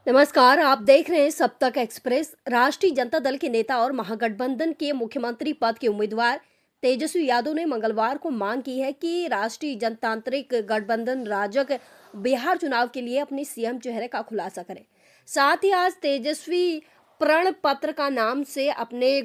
नमस्कार, आप देख रहे हैं सब तक एक्सप्रेस। राष्ट्रीय जनता दल के नेता और महागठबंधन के मुख्यमंत्री पद के उम्मीदवार तेजस्वी यादव ने मंगलवार को मांग की है कि राष्ट्रीय जनतांत्रिक गठबंधन राजग बिहार चुनाव के लिए अपने सीएम चेहरे का खुलासा करे। साथ ही आज तेजस्वी प्रण पत्र का नाम से अपने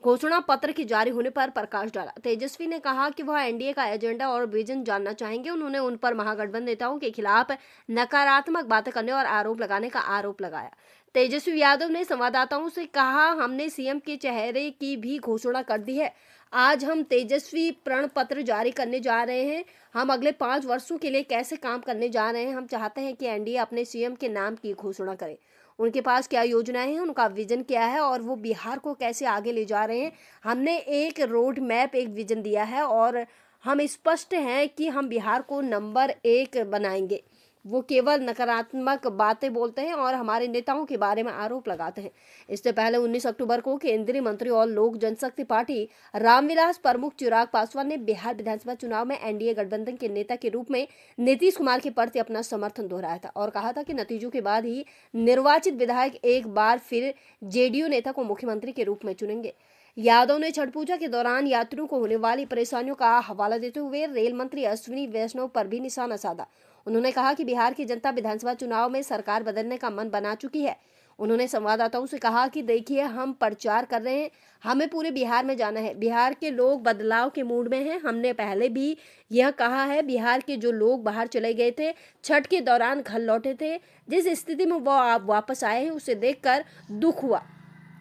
घोषणा पत्र के जारी होने पर प्रकाश डाला। तेजस्वी ने कहा कि वह एनडीए का एजेंडा और विजन जानना चाहेंगे। उन्होंने उन पर महागठबंधन नेताओं के खिलाफ नकारात्मक बातें करने और आरोप लगाने का आरोप लगाया। तेजस्वी यादव ने संवाददाताओं से कहा, हमने सीएम के चेहरे की भी घोषणा कर दी है। आज हम तेजस्वी प्रण पत्र जारी करने जा रहे हैं। हम अगले 5 वर्षों के लिए कैसे काम करने जा रहे हैं। हम चाहते हैं कि एनडीए अपने सीएम के नाम की घोषणा करे। उनके पास क्या योजनाएं हैं, उनका विजन क्या है और वो बिहार को कैसे आगे ले जा रहे हैं। हमने एक रोड मैप, एक विजन दिया है और हम स्पष्ट हैं कि हम बिहार को नंबर 1 बनाएंगे। वो केवल नकारात्मक बातें बोलते हैं और हमारे नेताओं के बारे में आरोप लगाते हैं। इससे पहले 19 अक्टूबर को केंद्रीय मंत्री और लोक जनशक्ति पार्टी रामविलास प्रमुख चिराग पासवान ने बिहार विधानसभा चुनाव में एनडीए गठबंधन के नेता के रूप में नीतीश कुमार के प्रति अपना समर्थन दोहराया था और कहा था कि नतीजों के बाद ही निर्वाचित विधायक एक बार फिर जेडीयू नेता को मुख्यमंत्री के रूप में चुनेंगे। यादव ने छठ पूजा के दौरान यात्रियों को होने वाली परेशानियों का हवाला देते हुए रेल मंत्री अश्विनी वैष्णव पर भी निशाना साधा। उन्होंने कहा कि बिहार की जनता विधानसभा चुनाव में सरकार बदलने का मन बना चुकी है। उन्होंने संवाददाताओं से कहा कि देखिए, हम प्रचार कर रहे हैं, हमें पूरे बिहार में जाना है। बिहार के लोग बदलाव के मूड में हैं। हमने पहले भी यह कहा है, बिहार के जो लोग बाहर चले गए थे, छठ के दौरान घर लौटे थे, जिस स्थिति में वो आप वापस आए हैं उसे देखकर दुख हुआ।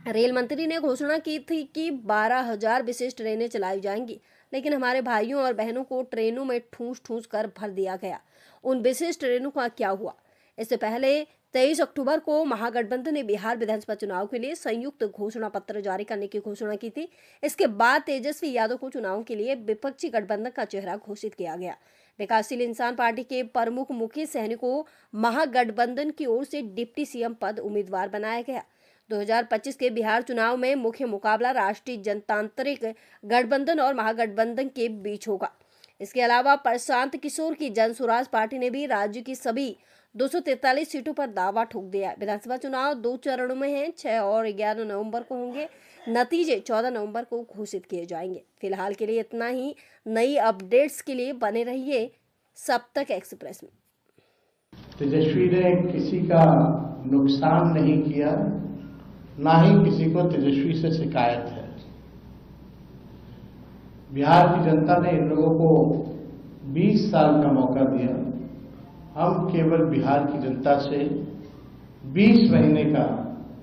रेल मंत्री ने घोषणा की थी कि 12,000 विशेष ट्रेनें चलाई जाएंगी, लेकिन हमारे भाइयों और बहनों को ट्रेनों में ठूंस ठूंस कर भर दिया गया। उन विशेष ट्रेनों का क्या हुआ? इससे पहले 23 अक्टूबर को महागठबंधन ने बिहार विधानसभा चुनाव के लिए संयुक्त घोषणा पत्र जारी करने की घोषणा की थी। इसके बाद तेजस्वी यादव को चुनाव के लिए विपक्षी गठबंधन का चेहरा घोषित किया गया। विकासशील इंसान पार्टी के प्रमुख मुकेश सहनी को महागठबंधन की ओर से डिप्टी सीएम पद उम्मीदवार बनाया गया। 2025 के बिहार चुनाव में मुख्य मुकाबला राष्ट्रीय जनतांत्रिक गठबंधन और महागठबंधन के बीच होगा। इसके अलावा प्रशांत किशोर की जनसुराज पार्टी ने भी राज्य की सभी 243 सीटों पर दावा ठोक दिया। विधानसभा चुनाव 2 चरणों में हैं, 6 और 11 नवंबर को होंगे। नतीजे 14 नवंबर को घोषित किए जाएंगे। फिलहाल के लिए इतना ही। नई अपडेट्स के लिए बने रहिए सब तक एक्सप्रेस में। तेजस्वी ने किसी का नुकसान नहीं किया, ना ही किसी को तेजस्वी से शिकायत है। बिहार की जनता ने इन लोगों को 20 साल का मौका दिया। हम केवल बिहार की जनता से 20 महीने का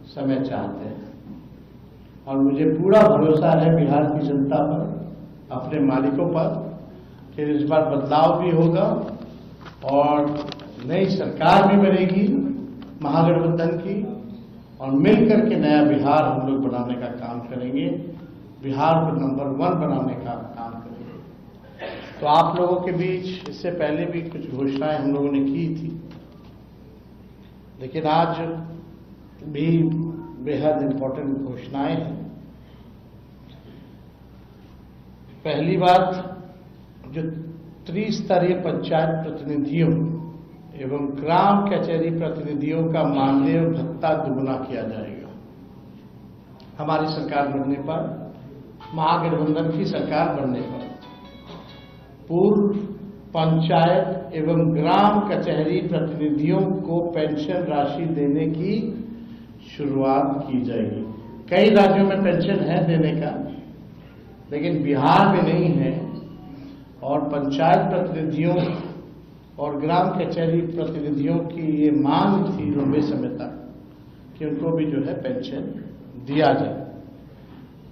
समय चाहते हैं और मुझे पूरा भरोसा है बिहार की जनता पर, अपने मालिकों पर, कि इस बार बदलाव भी होगा और नई सरकार भी बनेगी महागठबंधन की और मिलकर के नया बिहार हम लोग बनाने का काम करेंगे। बिहार को नंबर 1 बनाने का काम करेंगे। तो आप लोगों के बीच इससे पहले भी कुछ घोषणाएं हम लोगों ने की थी, लेकिन आज भी बेहद इंपॉर्टेंट घोषणाएं हैं। पहली बात, जो त्रिस्तरीय पंचायत प्रतिनिधियों एवं ग्राम कचहरी प्रतिनिधियों का मानदेय भत्ता दुगुना किया जाएगा। हमारी सरकार बनने पर, महागठबंधन की सरकार बनने पर पूर्व पंचायत एवं ग्राम कचहरी प्रतिनिधियों को पेंशन राशि देने की शुरुआत की जाएगी। कई राज्यों में पेंशन है देने का, लेकिन बिहार में नहीं है। और पंचायत प्रतिनिधियों और ग्राम कचहरी प्रतिनिधियों की ये मांग थी लंबे समय तक कि उनको भी जो है पेंशन दिया जाए।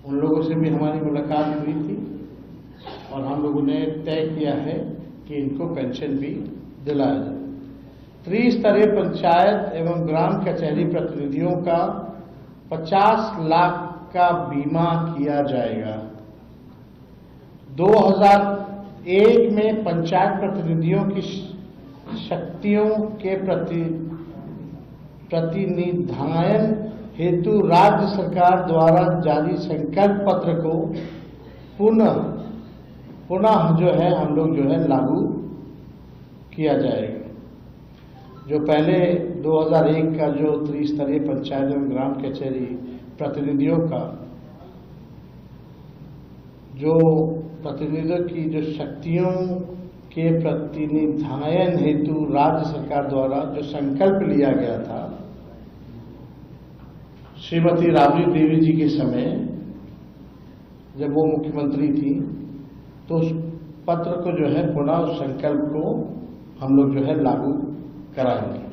उन लोगों से भी हमारी मुलाकात हुई थी और हम लोगों ने तय किया है कि इनको पेंशन भी दिलाया जाए। त्रिस्तरीय पंचायत एवं ग्राम कचहरी प्रतिनिधियों का 50 लाख का बीमा किया जाएगा। 2001 में पंचायत प्रतिनिधियों की शक्तियों के प्रतिनिधान हेतु राज्य सरकार द्वारा जारी संकल्प पत्र को पुनः जो है हम लोग जो है लागू किया जाएगा। जो पहले 2001 का जो त्रिस्तरीय पंचायत एवं ग्राम कचहरी प्रतिनिधियों का जो प्रतिनिधियों की जो शक्तियों के प्रतिनिधान हेतु राज्य सरकार द्वारा जो संकल्प लिया गया था श्रीमती राबड़ी देवी जी के समय जब वो मुख्यमंत्री थी, तो उस पत्र को जो है पुनः उस संकल्प को हम लोग जो है लागू कराएंगे।